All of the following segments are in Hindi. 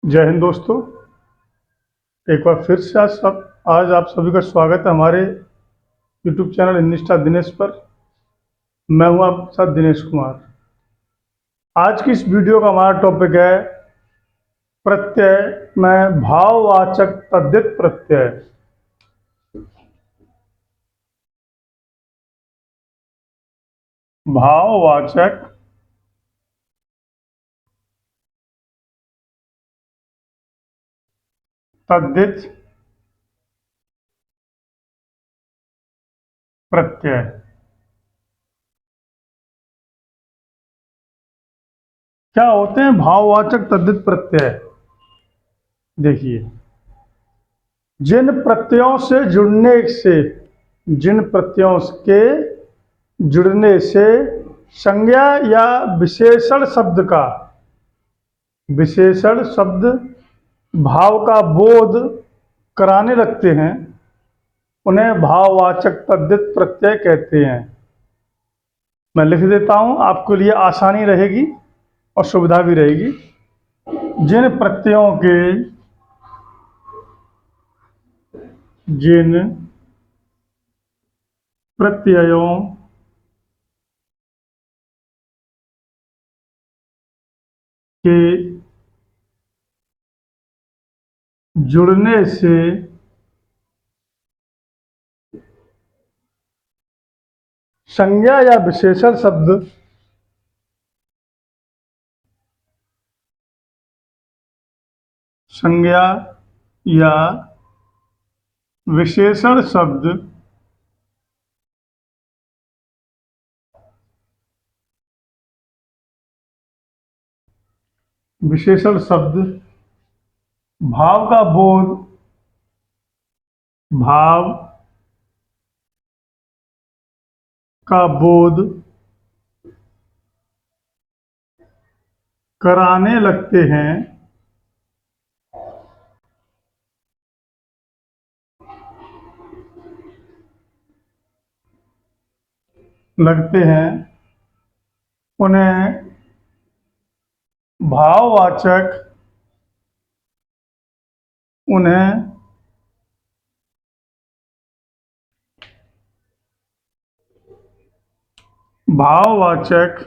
जय हिंद दोस्तों। एक बार फिर से आज आप सभी का स्वागत है हमारे यूट्यूब चैनल हिंदुस्तान दिनेश पर। मैं हूं आपके साथ दिनेश कुमार। आज की इस वीडियो का हमारा टॉपिक है प्रत्यय में भाववाचक तद्धित प्रत्यय। भाववाचक तद्धित प्रत्यय। क्या होते हैं भाववाचक तद्धित प्रत्यय? देखिए, जिन प्रत्ययों के जुड़ने से संज्ञा या विशेषण शब्द भाव का बोध कराने लगते हैं, उन्हें भाववाचक तद्धित प्रत्यय कहते हैं। मैं लिख देता हूं, आपके लिए आसानी रहेगी और सुविधा भी रहेगी। जिन प्रत्ययों के जिन प्रत्ययों के जुड़ने से संज्ञा या विशेषण शब्द संज्ञा या विशेषण शब्द विशेषण शब्द भाव का बोध भाव का बोध कराने लगते हैं, उन्हें भाववाचक उन्हें भाववाचक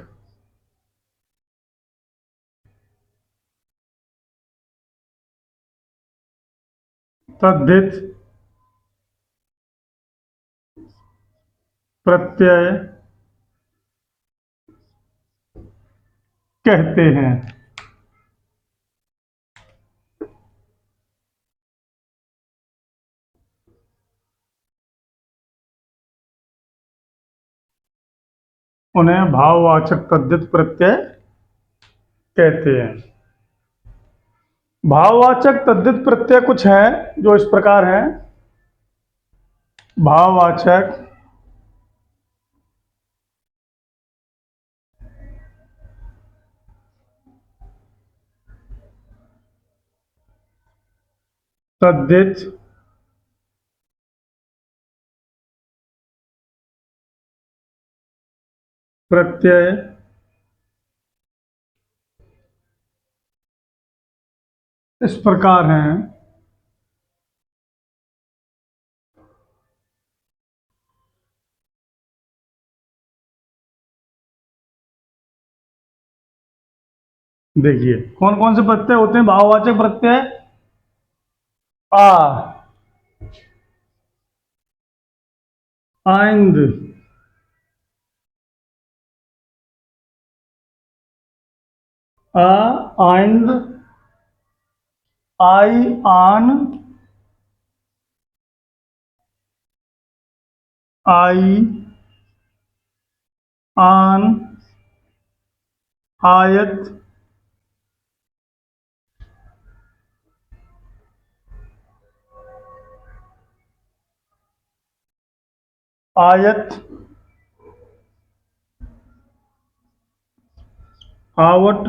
तद्धित प्रत्यय कहते हैं। उन्हें भाववाचक तद्धित प्रत्यय कहते हैं। भाववाचक तद्धित प्रत्यय कुछ हैं जो इस प्रकार हैं। भाववाचक तद्धित प्रत्यय इस प्रकार हैं। देखिए, कौन कौन से प्रत्यय होते हैं भाववाचक प्रत्यय? आ, आइंद, आ, आइंद, आई, आन, आई, आन, आयत, आयत, आवट,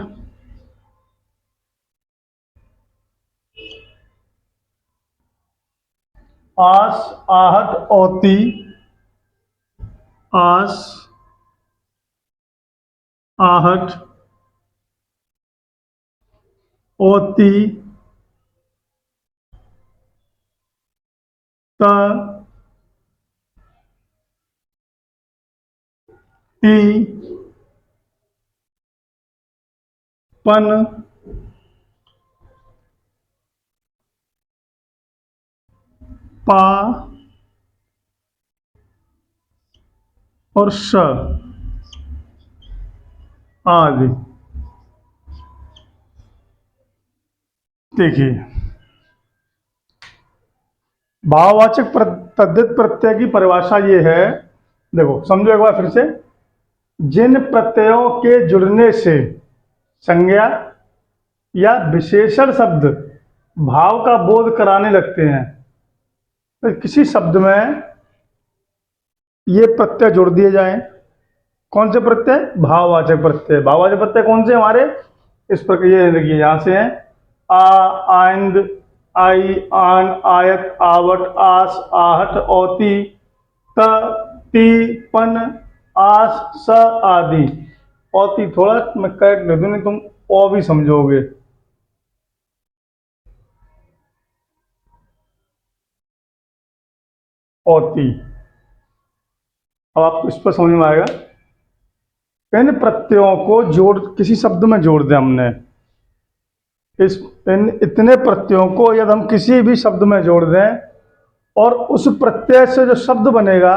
आस, आहट, औती, आस, आहट, औती, त, ती, पन, पा और स आदि। देखिए, भाववाचक तद्धित प्रत्यय की परिभाषा ये है। देखो, समझो एक बार फिर से। जिन प्रत्ययों के जुड़ने से संज्ञा या विशेषण शब्द भाव का बोध कराने लगते हैं, तो किसी शब्द में ये प्रत्यय जोड़ दिए जाएं। कौन से प्रत्यय? भाववाचक प्रत्यय। भाववाचक प्रत्यय कौन से हमारे? इस प्रकार ये देखिए, यहां से हैं आ, आइंद, आई, आन, आयत, आवट, आस, आहट, औती, त, ती, पन, आस, स आदि। औती थोड़ा मैं करेक्ट लिख दूं, नहीं तुम ओ भी समझोगे। औती। अब आपको इस पर समझ में आएगा। इन प्रत्ययों को जोड़, किसी शब्द में जोड़ दिया हमने। इस इन इतने प्रत्ययों को यदि हम किसी भी शब्द में जोड़ दें और उस प्रत्यय से जो शब्द बनेगा,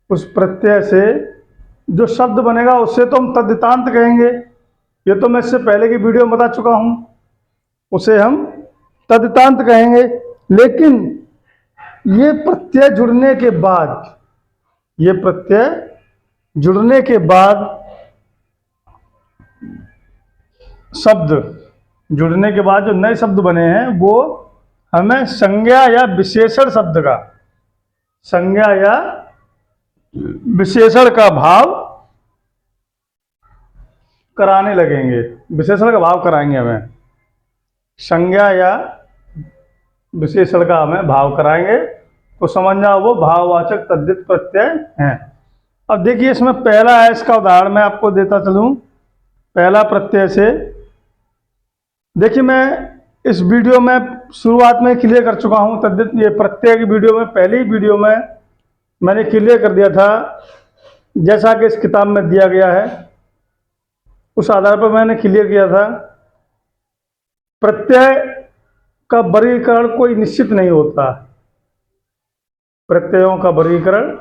उस प्रत्यय से जो शब्द बनेगा उसे तो हम तद्धितांत कहेंगे। ये तो मैं इससे पहले की वीडियो में बता चुका हूं। उसे हम तद्धितांत कहेंगे। लेकिन ये प्रत्यय जुड़ने के बाद, ये प्रत्यय जुड़ने के बाद शब्द जुड़ने के बाद जो नए शब्द बने हैं, वो हमें संज्ञा या विशेषण शब्द का, संज्ञा या विशेषण का भाव कराने लगेंगे। विशेषण का भाव कराएंगे हमें। संज्ञा या विशेषण का हमें भाव कराएंगे, तो समझ जाओ वो भाववाचक तद्धित प्रत्यय हैं। अब देखिए, इसमें पहला है, इसका उदाहरण मैं आपको देता चलूं। पहला प्रत्यय से देखिए, मैं इस वीडियो में शुरुआत में क्लियर कर चुका हूं। तद्धित ये प्रत्यय की वीडियो में, पहली वीडियो में मैंने क्लियर कर दिया था, जैसा कि इस किताब में दिया गया है उस आधार पर मैंने क्लियर किया था। प्रत्यय का वर्गीकरण कोई निश्चित नहीं होता। प्रत्ययों का वर्गीकरण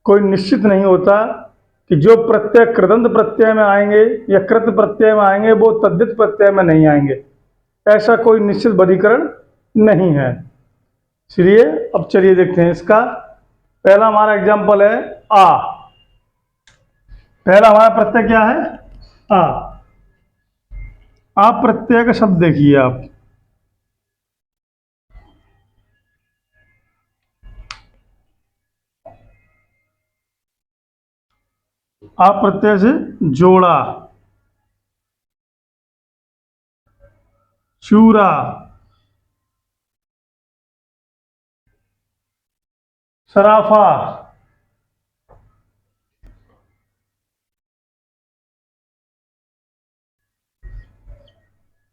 कोई निश्चित नहीं होता कि जो प्रत्यय कृदंत प्रत्यय में आएंगे या कृत प्रत्यय में आएंगे वो तद्धित प्रत्यय में नहीं आएंगे। ऐसा कोई निश्चित वर्गीकरण नहीं है। इसलिए अब चलिए देखते हैं इसका। पहला हमारा एग्जाम्पल है आ। पहला हमारा प्रत्यय क्या है? आ। आप प्रत्यय का शब्द देखिए आप। आप प्रत्यय से जोड़ा, चूरा, सराफा,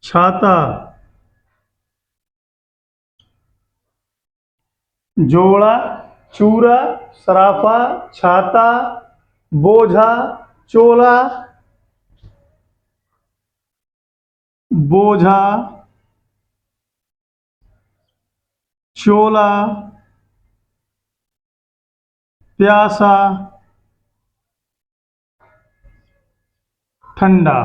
छाता, जोड़ा, चूरा, सराफा, छाता, बोझा, चोला, बोझा, चोला, प्यासा, ठंडा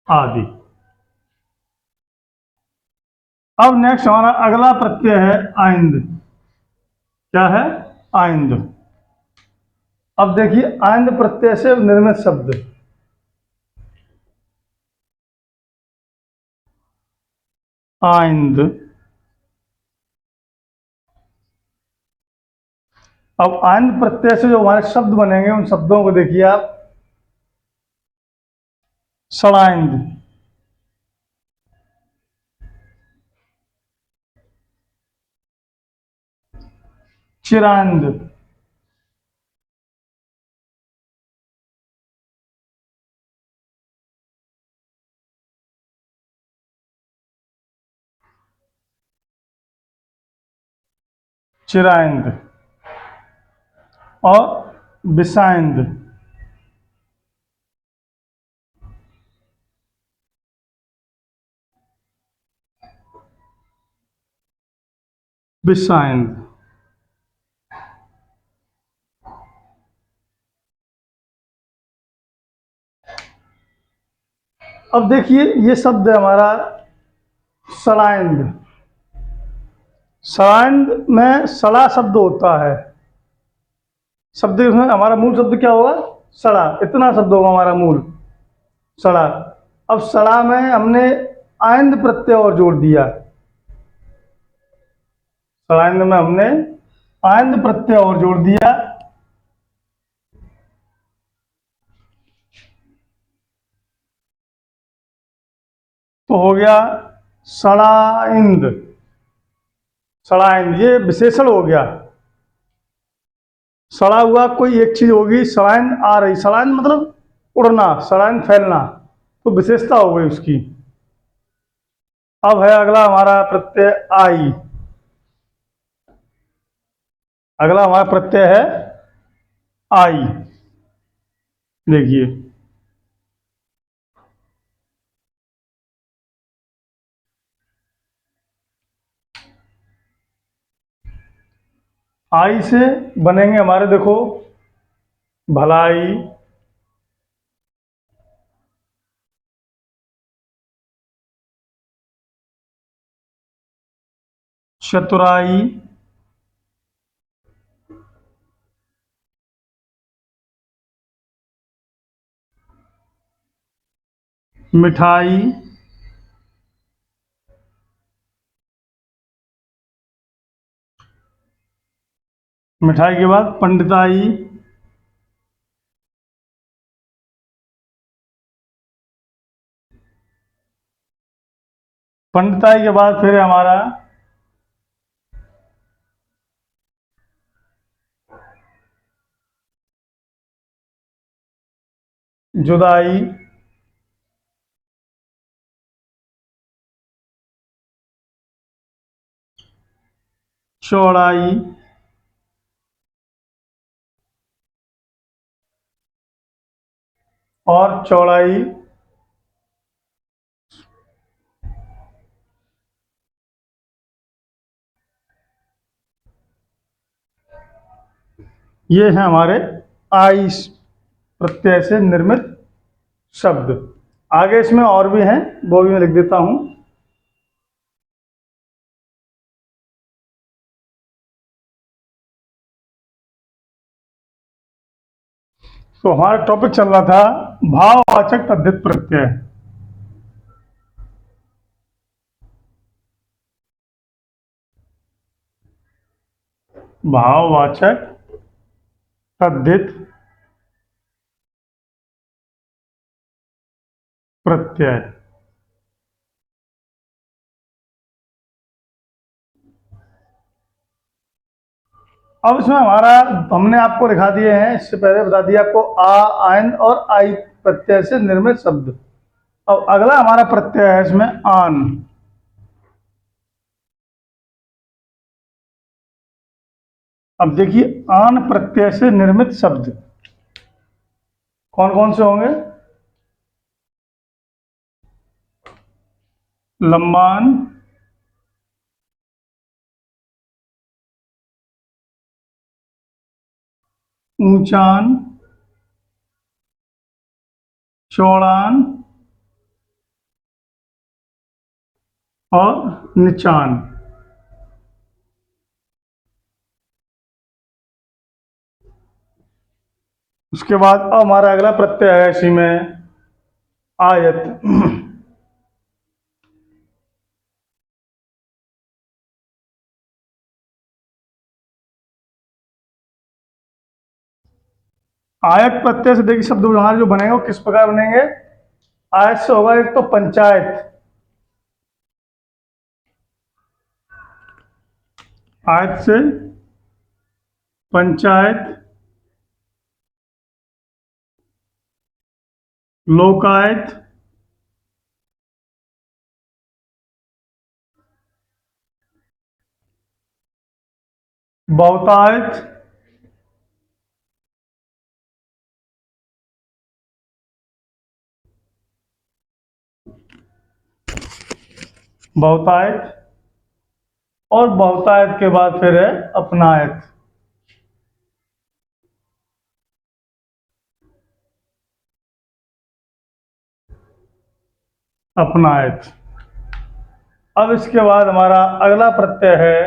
आदि। अब नेक्स्ट हमारा अगला प्रत्यय है आइंद। क्या है? आइंद। अब देखिए, आइंद प्रत्यय से निर्मित शब्द। आइंद। अब आइंद प्रत्यय से जो हमारे शब्द बनेंगे उन शब्दों को देखिए आप। षडाइंद, चिरांद, चिराइंद और बिसाइंद। बिसाइंद। अब देखिए ये शब्द है हमारा सड़ाइंद। सड़ाइंद में सड़ा शब्द होता है। शब्द इसमें हमारा मूल शब्द क्या होगा? सड़ा। इतना शब्द होगा हमारा मूल, सड़ा। अब सड़ा में हमने आइंद प्रत्यय और जोड़ दिया। सड़ाइंद में हमने आइंद प्रत्यय और जोड़ दिया, तो हो गया सड़ाइंद। सड़ाइंद ये विशेषण हो गया। सड़ा हुआ कोई एक चीज होगी, सड़ाइंद आ रही। सड़ाइंद मतलब उड़ना, सड़ाइंद फैलना, तो विशेषता हो गई उसकी। अब है अगला हमारा प्रत्यय आई। अगला हमारा प्रत्यय है आई। देखिए आई से बनेंगे हमारे, देखो, भलाई, चतुराई, मिठाई, मिठाई के बाद पंडिताई, पंडिताई के बाद फिर हमारा जुदाई, चौड़ाई, और चौड़ाई। ये है हमारे आई प्रत्यय से निर्मित शब्द। आगे इसमें और भी हैं, वो भी मैं लिख देता हूं। तो हमारा टॉपिक चल रहा था भाववाचक तद्धित प्रत्यय। भाववाचक तद्धित प्रत्यय। अब इसमें हमारा, हमने आपको दिखा दिए हैं, इससे पहले बता दिया आपको आन और आई प्रत्यय से निर्मित शब्द। अब अगला हमारा प्रत्यय है इसमें आन। अब देखिए आन प्रत्यय से निर्मित शब्द कौन कौन से होंगे? लंबान, ऊंचान, चौड़ान और निचान। उसके बाद अब हमारा अगला प्रत्यय है इसी में आयत। आयत प्रत्यय से देखिए शब्द हमारे जो बनेंगे वो किस प्रकार बनेंगे? आयत से होगा एक तो पंचायत। आयत से पंचायत, लोकायत, बहुतायत, बहुतायत, और बहुतायत के बाद फिर है अपनायत। अपनायत। अब इसके बाद हमारा अगला प्रत्यय है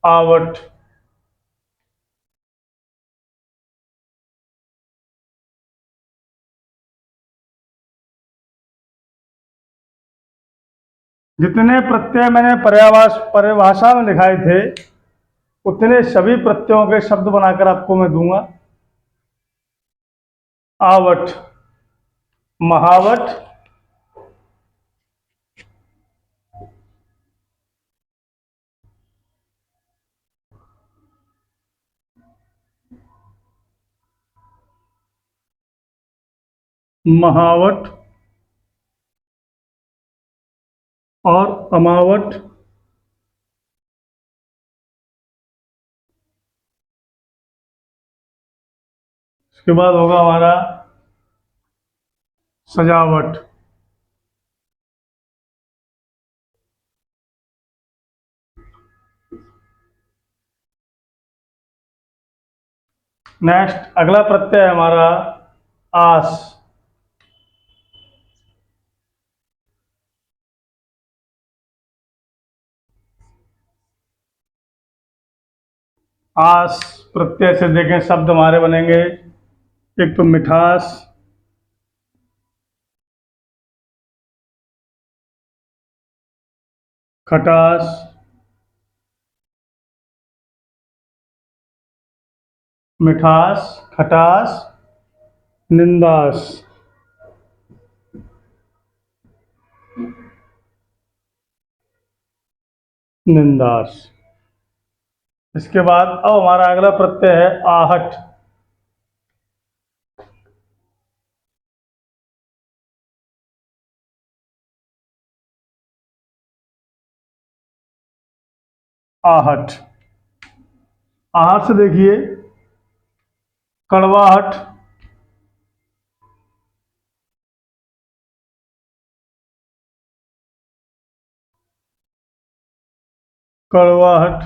आवट। जितने प्रत्यय मैंने परिभाषा में लिखाए थे उतने सभी प्रत्ययों के शब्द बनाकर आपको मैं दूंगा। आवट, महावट, महावट और अमावट। इसके बाद होगा हमारा सजावट। नेक्स्ट अगला प्रत्यय है हमारा आस। आस प्रत्यय से देखें शब्द हमारे बनेंगे, एक तो मिठास, खटास, मिठास, खटास, निंदास। निंदास। इसके बाद अब हमारा अगला प्रत्यय है आहट। आहट। आहट से देखिए कड़वाहट, कड़वाहट,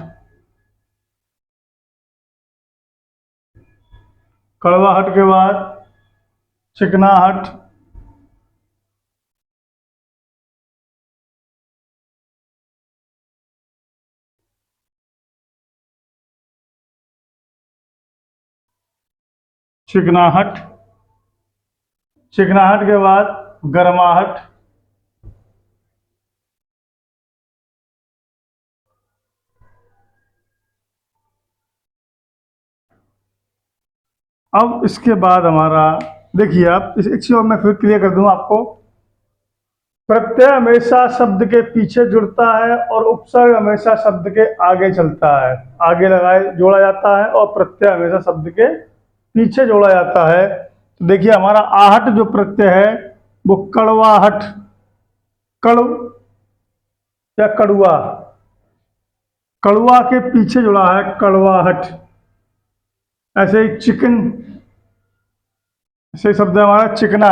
कड़वाहट के बाद चिकनाहट, चिकनाहट, चिकनाहट के बाद गर्माहट, अब इसके बाद हमारा देखिए आप इस एक चीज और मैं फिर क्लियर कर दूं आपको। प्रत्यय हमेशा शब्द के पीछे जुड़ता है और उपसर्ग हमेशा शब्द के आगे चलता है, आगे लगाए जोड़ा जाता है, और प्रत्यय हमेशा शब्द के पीछे जोड़ा जाता है। तो देखिए हमारा आहट जो प्रत्यय है वो कड़वाहट, कड़ु या कड़ुआ, कड़ुआ के पीछे जुड़ा है कड़वाहट। ऐसे ही चिकन, ऐसे शब्द है हमारा चिकना,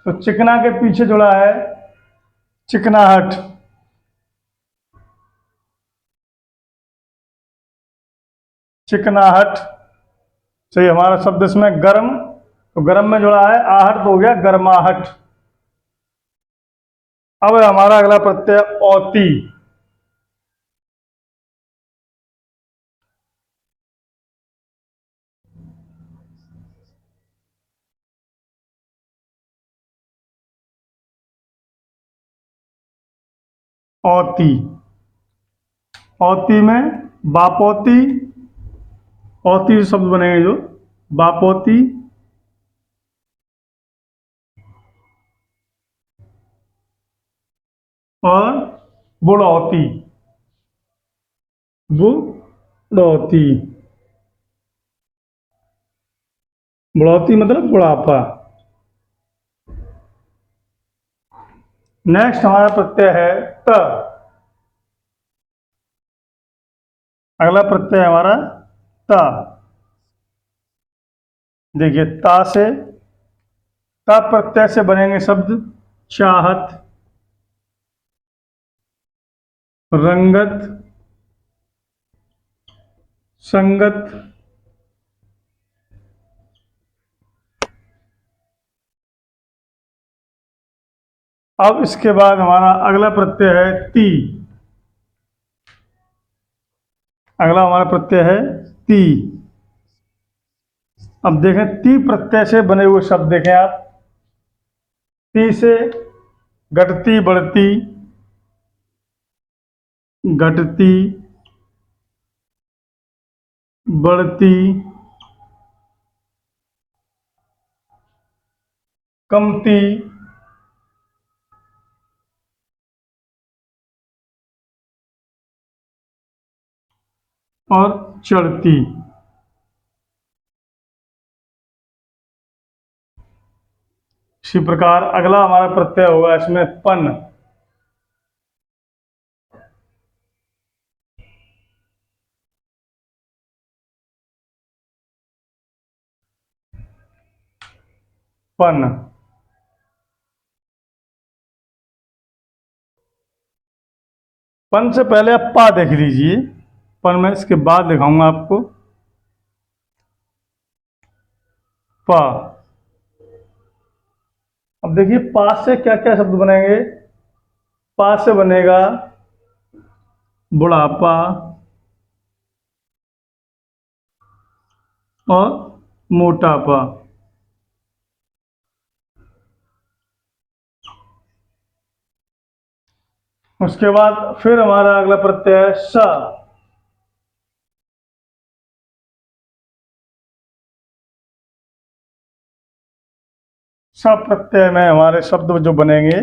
तो चिकना के पीछे जुड़ा है चिकनाहट। चिकनाहट सही हमारा शब्द इसमें गर्म, तो गर्म में जुड़ा है आहट, तो हो गया गर्माहट। अब है हमारा अगला प्रत्यय औती। औती, औती में बापोती, औती शब्द बनेंगे जो बापोती और बुढ़ौती। बुढ़ौती, बुढ़ौती मतलब बुढ़ापा। नेक्स्ट हमारा प्रत्यय है त। अगला प्रत्यय है हमारा ता। देखिए ता से, ता प्रत्यय से बनेंगे शब्द चाहत, रंगत, संगत, अब इसके बाद हमारा अगला प्रत्यय है ती। अगला हमारा प्रत्यय है ती। अब देखें ती प्रत्यय से बने हुए शब्द देखें आप। ती से घटती बढ़ती, घटती बढ़ती, कमती, और चढ़ती। इसी प्रकार अगला हमारा प्रत्यय होगा इसमें पन। पन। पन से पहले आप पा देख लीजिए, पन मैं इसके बाद दिखाऊंगा आपको। पा। अब देखिए पा से क्या क्या शब्द बनेंगे। पा से बनेगा बुढ़ापा और मोटापा। उसके बाद फिर हमारा अगला प्रत्यय है स। स प्रत्यय में हमारे शब्द जो बनेंगे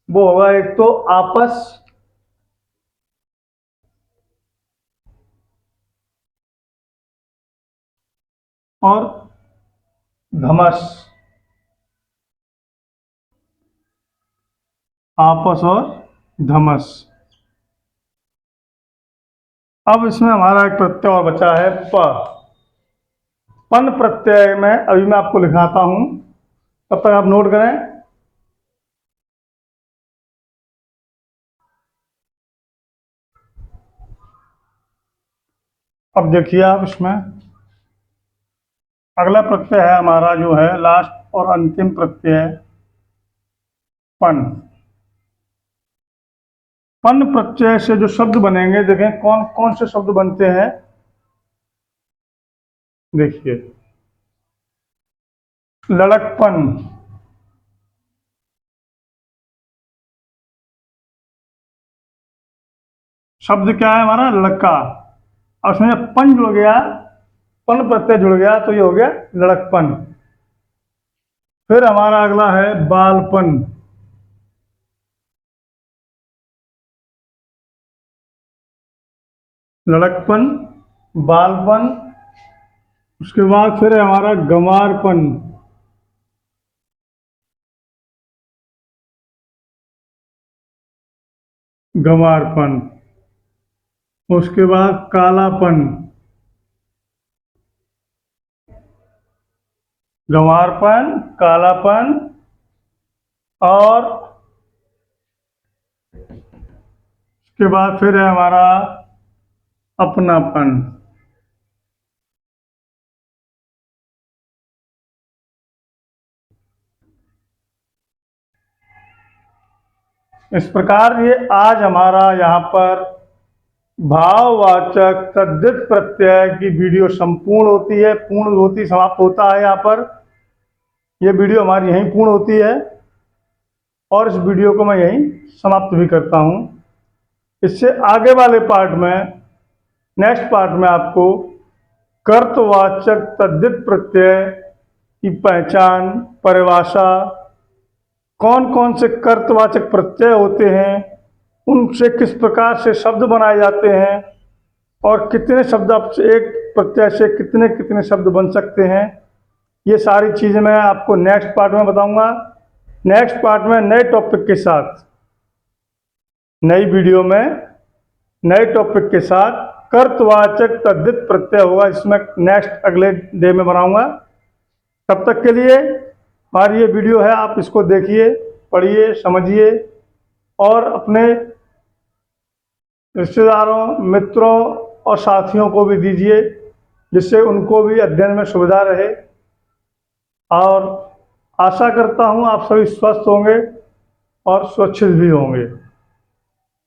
वो होगा एक तो आपस, और धमस। आपस और धमस। अब इसमें हमारा एक प्रत्यय और बचा है प। पन प्रत्यय में अभी मैं आपको लिखाता हूं, तब तक आप नोट करें। अब देखिए आप इसमें अगला प्रत्यय है हमारा जो है लास्ट और अंतिम प्रत्यय पन। पन प्रत्यय से जो शब्द बनेंगे देखें कौन कौन से शब्द बनते हैं। देखिए लड़कपन, शब्द क्या है हमारा लड़का, और उसमें पन जुड़ गया, पन प्रत्यय जुड़ गया तो ये हो गया लड़कपन। फिर हमारा अगला है बालपन। लड़कपन, बालपन। उसके बाद फिर है हमारा गंवारपन। गंवारपन। उसके बाद कालापन। गंवारपन, कालापन, और उसके बाद फिर है हमारा अपनापन। इस प्रकार ये आज हमारा यहाँ पर भाववाचक तद्धित प्रत्यय की वीडियो संपूर्ण होती है, पूर्ण होती समाप्त होता है। यहाँ पर ये वीडियो हमारी यहीं पूर्ण होती है और इस वीडियो को मैं यहीं समाप्त भी करता हूँ। इससे आगे वाले पार्ट में, नेक्स्ट पार्ट में आपको कर्तवाचक तद्धित प्रत्यय की पहचान, परिभाषा, कौन कौन से कर्तवाचक प्रत्यय होते हैं, उनसे किस प्रकार से शब्द बनाए जाते हैं, और कितने शब्द आपसे एक प्रत्यय से कितने कितने शब्द बन सकते हैं, ये सारी चीज़ें मैं आपको नेक्स्ट पार्ट में बताऊंगा। नेक्स्ट पार्ट में नए टॉपिक के साथ, नई वीडियो में नए टॉपिक के साथ कर्तवाचक तद्धित प्रत्यय होगा, इसमें नेक्स्ट अगले डे में बनाऊंगा। तब तक के लिए हमारी ये वीडियो है, आप इसको देखिए, पढ़िए, समझिए और अपने रिश्तेदारों, मित्रों और साथियों को भी दीजिए, जिससे उनको भी अध्ययन में सुविधा रहे। और आशा करता हूँ आप सभी स्वस्थ होंगे और सुरक्षित भी होंगे।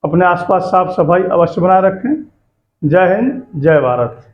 अपने आसपास साफ सफाई अवश्य बनाए रखें। जय हिंद, जय भारत।